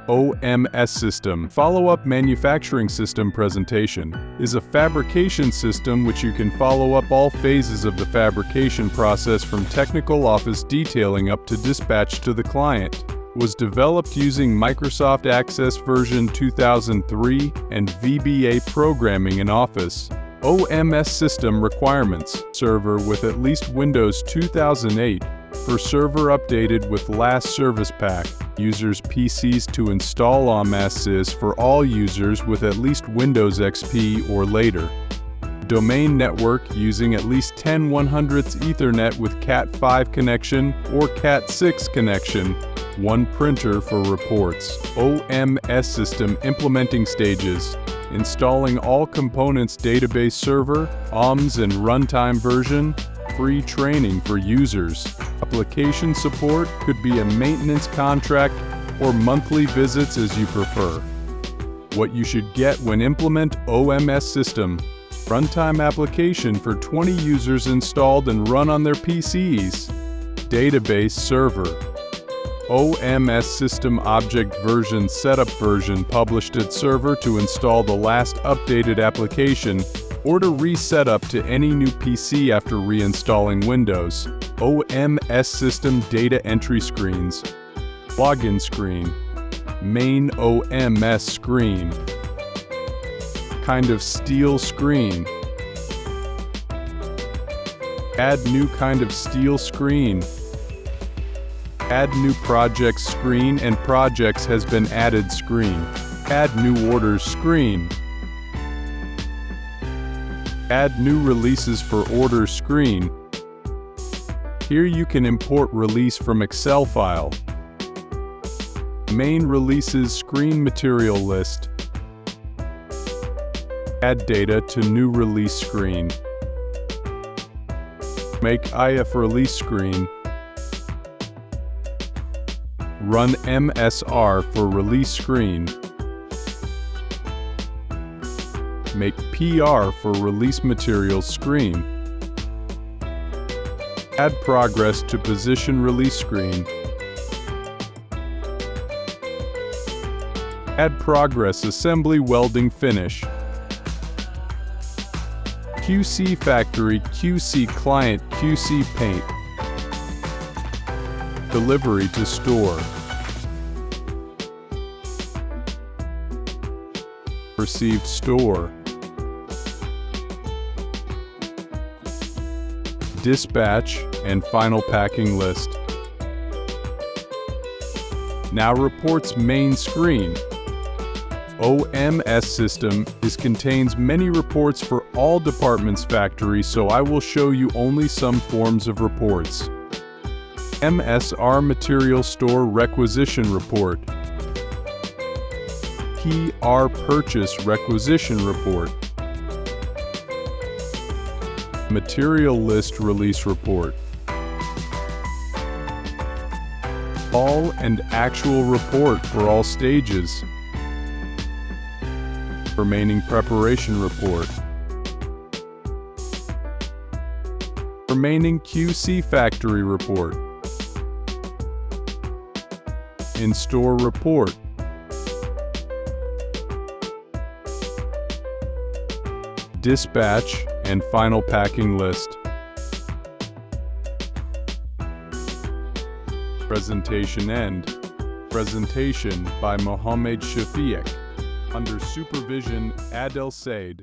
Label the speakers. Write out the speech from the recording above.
Speaker 1: OMS System, Follow-Up Manufacturing System Presentation, is a fabrication system which you can follow up all phases of the fabrication process from technical office detailing up to dispatch to the client. Was developed using Microsoft Access version 2003 and VBA programming in Office. OMS System Requirements, server with at least Windows 2008, for server updated with last service pack, users' PCs to install OMS for all users with at least Windows XP or later. Domain network using at least 10/100ths Ethernet with Cat5 connection or Cat6 connection. One printer for reports. OMS System implementing stages. Installing all components database server, OMS and runtime version. Free training for users. Application support could be a maintenance contract or monthly visits as you prefer. What you should get when implement OMS System. Runtime application for 20 users installed and run on their PCs. Database server. OMS System Object Version Setup version published at server to install the last updated application or to reset up to any new PC after reinstalling Windows. OMS System Data Entry Screens. Login screen. Main OMS screen. Kind of steel screen. Add new kind of steel screen. Add new projects screen and projects has been added screen. Add new orders screen. Add new releases for orders screen. Here you can import release from Excel file. Main releases screen material list. Add data to new release screen. Make IF release screen. Run MSR for release screen. Make PR for release materials screen. Add progress to position release screen. Add progress assembly welding finish. QC factory, QC client, QC paint. Delivery to store. Received store. Dispatch and final packing list. Now reports main screen. OMS System contains many reports for all departments factory, so I will show you only some forms of reports. MSR Material Store Requisition Report. PR Purchase Requisition Report. Material List Release Report. All and actual report for all stages. Remaining preparation report. Remaining QC factory report. In-store report. Dispatch and final packing list. Presentation end. Presentation by Mohammed Shafik. Under supervision, Adel Said.